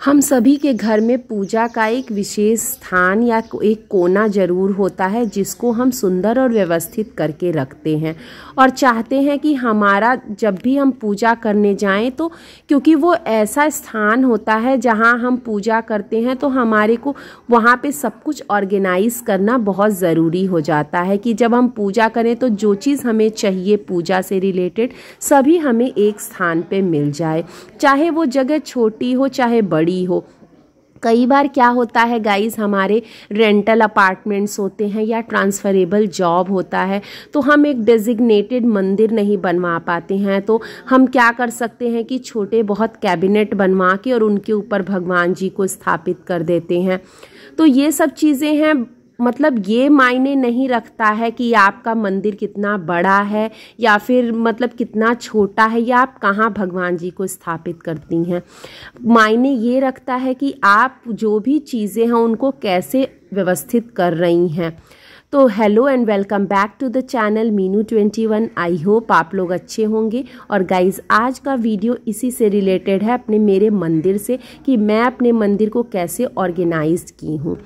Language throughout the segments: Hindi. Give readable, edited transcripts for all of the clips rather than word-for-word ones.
हम सभी के घर में पूजा का एक विशेष स्थान या एक कोना ज़रूर होता है जिसको हम सुंदर और व्यवस्थित करके रखते हैं और चाहते हैं कि हमारा जब भी हम पूजा करने जाएं तो क्योंकि वो ऐसा स्थान होता है जहां हम पूजा करते हैं तो हमारे को वहां पे सब कुछ ऑर्गेनाइज करना बहुत ज़रूरी हो जाता है कि जब हम पूजा करें तो जो चीज़ हमें चाहिए पूजा से रिलेटेड सभी हमें एक स्थान पे मिल जाए, चाहे वो जगह छोटी हो चाहे बड़ी हो। कई बार क्या होता है गाइस, हमारे रेंटल अपार्टमेंट्स होते हैं या ट्रांसफरेबल जॉब होता है तो हम एक डेजिग्नेटेड मंदिर नहीं बनवा पाते हैं, तो हम क्या कर सकते हैं कि छोटे बहुत कैबिनेट बनवा के और उनके ऊपर भगवान जी को स्थापित कर देते हैं। तो ये सब चीज़ें हैं, मतलब ये मायने नहीं रखता है कि आपका मंदिर कितना बड़ा है या फिर मतलब कितना छोटा है या आप कहाँ भगवान जी को स्थापित करती हैं। मायने ये रखता है कि आप जो भी चीज़ें हैं उनको कैसे व्यवस्थित कर रही हैं। तो hello and welcome back to the channel Meenu 21। I hope आप लोग अच्छे होंगे। और गाइज़ आज का वीडियो इसी से रिलेटेड है, अपने मेरे मंदिर से, कि मैं अपने मंदिर को कैसे ऑर्गेनाइज की हूँ।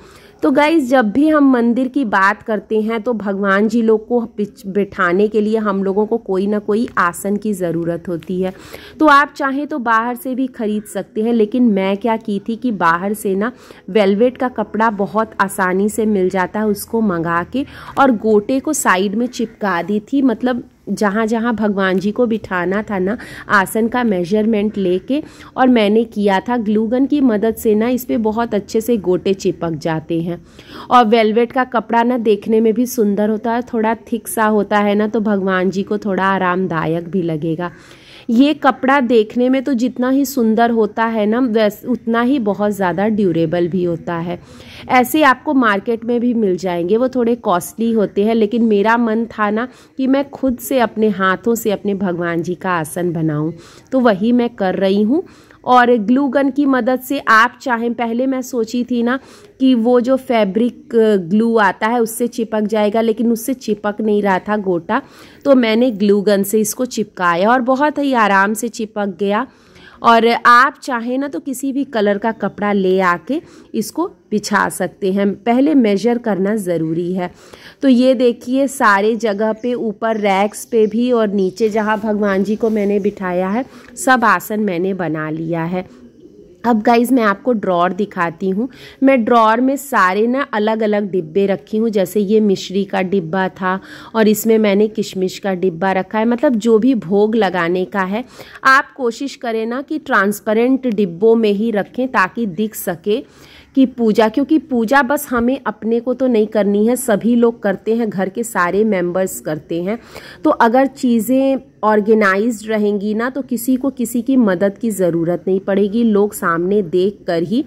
तो गाइज़ जब भी हम मंदिर की बात करते हैं तो भगवान जी लोग को बिठाने के लिए हम लोगों को कोई ना कोई आसन की ज़रूरत होती है। तो आप चाहें तो बाहर से भी खरीद सकते हैं, लेकिन मैं क्या की थी कि बाहर से ना वेलवेट का कपड़ा बहुत आसानी से मिल जाता है, उसको मंगा के और गोटे को साइड में चिपका दी थी। मतलब जहाँ जहाँ भगवान जी को बिठाना था ना, आसन का मेजरमेंट लेके और मैंने किया था ग्लू गन की मदद से ना इस पे बहुत अच्छे से गोटे चिपक जाते हैं। और वेलवेट का कपड़ा ना देखने में भी सुंदर होता है, थोड़ा थिक सा होता है ना, तो भगवान जी को थोड़ा आरामदायक भी लगेगा। ये कपड़ा देखने में तो जितना ही सुंदर होता है ना वैसे उतना ही बहुत ज़्यादा ड्यूरेबल भी होता है। ऐसे आपको मार्केट में भी मिल जाएंगे, वो थोड़े कॉस्टली होते हैं, लेकिन मेरा मन था ना कि मैं खुद से अपने हाथों से अपने भगवान जी का आसन बनाऊं, तो वही मैं कर रही हूँ। और ग्लू गन की मदद से आप चाहें, पहले मैं सोची थी ना कि वो जो फैब्रिक ग्लू आता है उससे चिपक जाएगा, लेकिन उससे चिपक नहीं रहा था गोटा, तो मैंने ग्लू गन से इसको चिपकाया और बहुत ही आराम से चिपक गया। और आप चाहें ना तो किसी भी कलर का कपड़ा ले आके इसको बिछा सकते हैं, पहले मेजर करना ज़रूरी है। तो ये देखिए सारे जगह पे, ऊपर रैक्स पे भी और नीचे जहाँ भगवान जी को मैंने बिठाया है सब आसन मैंने बना लिया है। अब गाइज़ मैं आपको ड्रॉर दिखाती हूँ। मैं ड्रॉर में सारे ना अलग अलग डिब्बे रखी हूँ, जैसे ये मिश्री का डिब्बा था और इसमें मैंने किशमिश का डिब्बा रखा है। मतलब जो भी भोग लगाने का है आप कोशिश करें ना कि ट्रांसपेरेंट डिब्बों में ही रखें ताकि दिख सके कि पूजा, क्योंकि पूजा बस हमें अपने को तो नहीं करनी है, सभी लोग करते हैं, घर के सारे मेंबर्स करते हैं। तो अगर चीज़ें ऑर्गेनाइज्ड रहेंगी ना तो किसी को किसी की मदद की ज़रूरत नहीं पड़ेगी, लोग सामने देख कर ही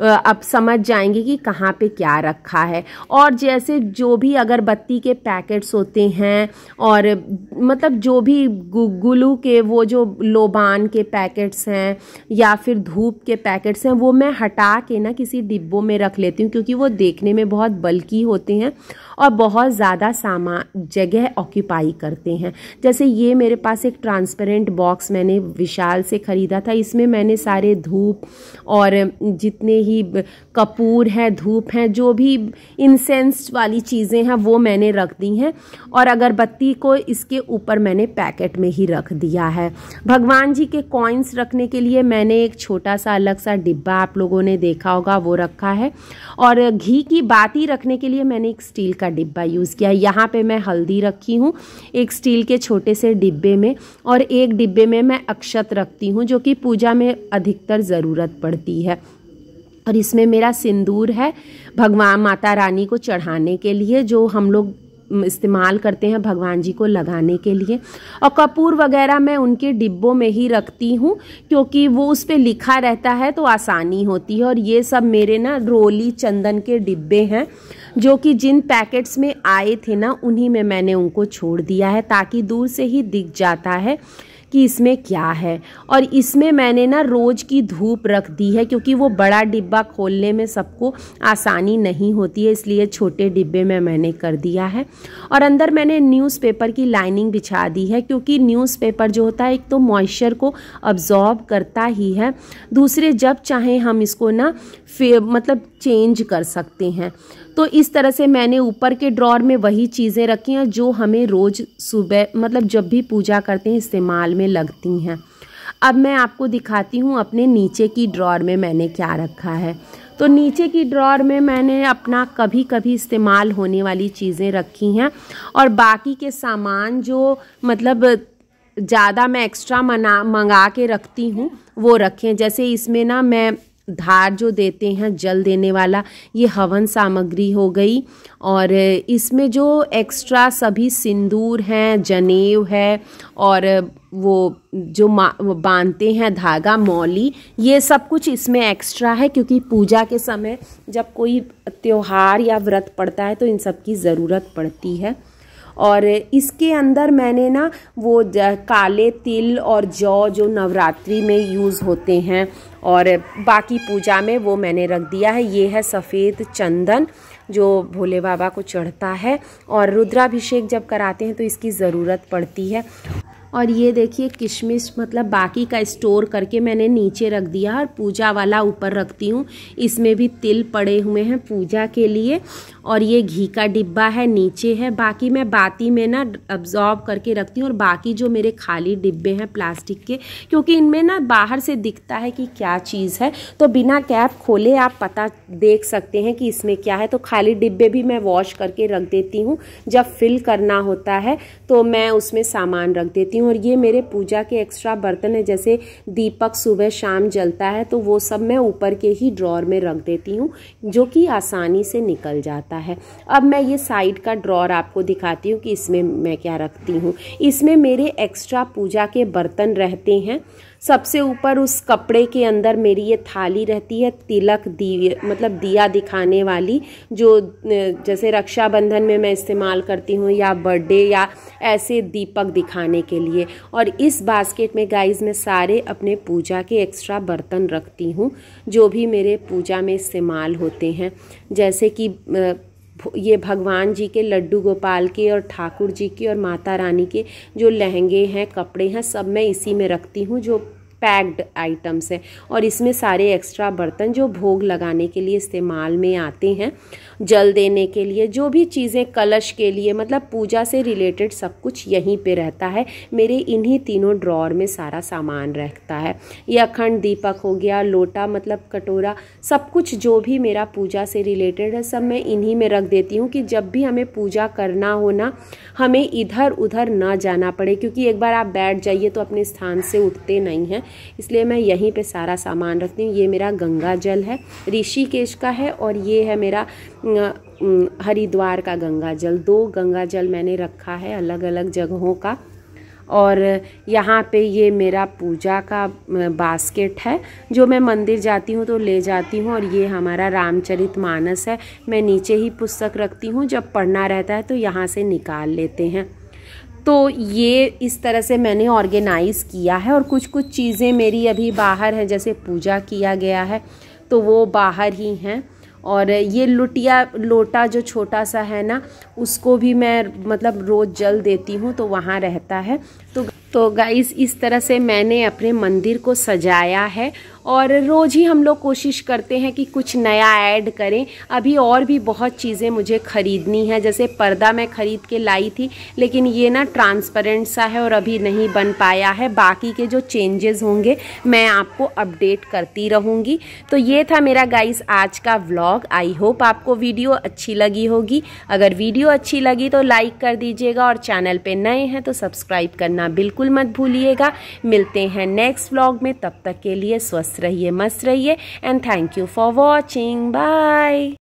अब समझ जाएंगे कि कहाँ पे क्या रखा है। और जैसे जो भी अगरबत्ती के पैकेट्स होते हैं और मतलब जो भी गुलू के वो जो लोबान के पैकेट्स हैं या फिर धूप के पैकेट्स हैं वो मैं हटा के ना किसी डिब्बों में रख लेती हूँ, क्योंकि वो देखने में बहुत बल्कि होते हैं और बहुत ज़्यादा सामान जगह ऑक्यूपाई करते हैं। जैसे ये मेरे पास एक ट्रांसपेरेंट बॉक्स मैंने विशाल से ख़रीदा था, इसमें मैंने सारे धूप और जितने ही कपूर है, धूप हैं, जो भी इंसेंस वाली चीज़ें हैं वो मैंने रख दी हैं और अगरबत्ती को इसके ऊपर मैंने पैकेट में ही रख दिया है। भगवान जी के कॉइन्स रखने के लिए मैंने एक छोटा सा अलग सा डिब्बा, आप लोगों ने देखा होगा, वो रखा है। और घी की बाती रखने के लिए मैंने एक स्टील का डिब्बा यूज़ किया। यहाँ पे मैं हल्दी रखी हूँ एक स्टील के छोटे से डिब्बे में, और एक डिब्बे में मैं अक्षत रखती हूँ जो कि पूजा में अधिकतर ज़रूरत पड़ती है। और इसमें मेरा सिंदूर है भगवान माता रानी को चढ़ाने के लिए, जो हम लोग इस्तेमाल करते हैं भगवान जी को लगाने के लिए। और कपूर वगैरह मैं उनके डिब्बों में ही रखती हूँ क्योंकि वो उस पर लिखा रहता है तो आसानी होती है। और ये सब मेरे ना रोली चंदन के डिब्बे हैं जो कि जिन पैकेट्स में आए थे ना उन्हीं में मैंने उनको छोड़ दिया है, ताकि दूर से ही दिख जाता है कि इसमें क्या है। और इसमें मैंने ना रोज़ की धूप रख दी है, क्योंकि वो बड़ा डिब्बा खोलने में सबको आसानी नहीं होती है, इसलिए छोटे डिब्बे में मैंने कर दिया है। और अंदर मैंने न्यूज़पेपर की लाइनिंग बिछा दी है, क्योंकि न्यूज़पेपर जो होता है एक तो मॉइस्चर को अब्जॉर्ब करता ही है, दूसरे जब चाहें हम इसको ना मतलब चेंज कर सकते हैं। तो इस तरह से मैंने ऊपर के ड्रॉर में वही चीज़ें रखी हैं जो हमें रोज़ सुबह मतलब जब भी पूजा करते हैं इस्तेमाल में लगती हैं। अब मैं आपको दिखाती हूँ अपने नीचे की ड्रॉर में मैंने क्या रखा है। तो नीचे की ड्रॉर में मैंने अपना कभी कभी इस्तेमाल होने वाली चीज़ें रखी हैं, और बाकी के सामान जो मतलब ज़्यादा मैं एक्स्ट्रा मंगा के रखती हूँ वो रखें। जैसे इसमें ना मैं धार जो देते हैं जल देने वाला, ये हवन सामग्री हो गई, और इसमें जो एक्स्ट्रा सभी सिंदूर हैं, जनेऊ है, और वो जो बांधते हैं धागा मौली, ये सब कुछ इसमें एक्स्ट्रा है, क्योंकि पूजा के समय जब कोई त्योहार या व्रत पड़ता है तो इन सब की ज़रूरत पड़ती है। और इसके अंदर मैंने ना वो काले तिल और जौ जो नवरात्रि में यूज़ होते हैं और बाकी पूजा में, वो मैंने रख दिया है। ये है सफ़ेद चंदन जो भोले बाबा को चढ़ता है, और रुद्राभिषेक जब कराते हैं तो इसकी ज़रूरत पड़ती है। और ये देखिए किशमिश मतलब बाकी का स्टोर करके मैंने नीचे रख दिया, और पूजा वाला ऊपर रखती हूँ। इसमें भी तिल पड़े हुए हैं पूजा के लिए, और ये घी का डिब्बा है नीचे है। बाकी मैं बाती में ना अब्जॉर्ब करके रखती हूँ, और बाकी जो मेरे खाली डिब्बे हैं प्लास्टिक के, क्योंकि इनमें ना बाहर से दिखता है कि क्या चीज़ है, तो बिना कैप खोले आप पता देख सकते हैं कि इसमें क्या है। तो खाली डिब्बे भी मैं वॉश करके रख देती हूँ, जब फिल करना होता है तो मैं उसमें सामान रख देती हूँ। और ये मेरे पूजा के एक्स्ट्रा बर्तन है, जैसे दीपक सुबह शाम जलता है तो वो सब मैं ऊपर के ही ड्रॉर में रख देती हूँ, जो कि आसानी से निकल जाता है। अब मैं ये साइड का ड्रॉर आपको दिखाती हूँ कि इसमें मैं क्या रखती हूँ। इसमें मेरे एक्स्ट्रा पूजा के बर्तन रहते हैं। सबसे ऊपर उस कपड़े के अंदर मेरी ये थाली रहती है, तिलक मतलब दिया दिखाने वाली, जो जैसे रक्षाबंधन में मैं इस्तेमाल करती हूँ, या बर्थडे या ऐसे दीपक दिखाने के लिए। और इस बास्केट में गाइस मैं सारे अपने पूजा के एक्स्ट्रा बर्तन रखती हूँ, जो भी मेरे पूजा में इस्तेमाल होते हैं। जैसे कि ये भगवान जी के, लड्डू गोपाल के, और ठाकुर जी के, और माता रानी के जो लहंगे हैं, कपड़े हैं, सब मैं इसी में रखती हूँ, जो पैक्ड आइटम्स है। और इसमें सारे एक्स्ट्रा बर्तन जो भोग लगाने के लिए इस्तेमाल में आते हैं, जल देने के लिए, जो भी चीज़ें कलश के लिए, मतलब पूजा से रिलेटेड सब कुछ यहीं पे रहता है। मेरे इन्हीं तीनों ड्रॉर में सारा सामान रहता है। ये अखंड दीपक हो गया, लोटा मतलब कटोरा, सब कुछ जो भी मेरा पूजा से रिलेटेड है सब मैं इन्हीं में रख देती हूँ, कि जब भी हमें पूजा करना हो ना, हमें इधर उधर ना जाना पड़े, क्योंकि एक बार आप बैठ जाइए तो अपने स्थान से उठते नहीं हैं। इसलिए मैं यहीं पे सारा सामान रखती हूँ। ये मेरा गंगा जल है, ऋषिकेश का है, और ये है मेरा हरिद्वार का गंगा जल। 2 गंगा जल मैंने रखा है अलग अलग जगहों का। और यहाँ पे ये मेरा पूजा का बास्केट है, जो मैं मंदिर जाती हूँ तो ले जाती हूँ। और ये हमारा रामचरितमानस है, मैं नीचे ही पुस्तक रखती हूँ, जब पढ़ना रहता है तो यहाँ से निकाल लेते हैं। तो ये इस तरह से मैंने ऑर्गेनाइज़ किया है। और कुछ कुछ चीज़ें मेरी अभी बाहर हैं, जैसे पूजा किया गया है तो वो बाहर ही हैं। और ये लोटा जो छोटा सा है ना, उसको भी मैं मतलब रोज़ जल देती हूँ, तो वहाँ रहता है। तो गाइस इस तरह से मैंने अपने मंदिर को सजाया है। और रोज़ ही हम लोग कोशिश करते हैं कि कुछ नया ऐड करें। अभी और भी बहुत चीज़ें मुझे ख़रीदनी है, जैसे पर्दा मैं ख़रीद के लाई थी, लेकिन ये ना ट्रांसपेरेंट सा है और अभी नहीं बन पाया है। बाकी के जो चेंजेस होंगे मैं आपको अपडेट करती रहूँगी। तो ये था मेरा गाइस आज का व्लॉग। आई होप आपको वीडियो अच्छी लगी होगी। अगर वीडियो अच्छी लगी तो लाइक कर दीजिएगा, और चैनल पे नए हैं तो सब्सक्राइब करना बिल्कुल मत भूलिएगा। मिलते हैं नेक्स्ट व्लॉग में, तब तक के लिए स्वस्थ रहिए, मस्त रहिए, and thank you for watching. Bye.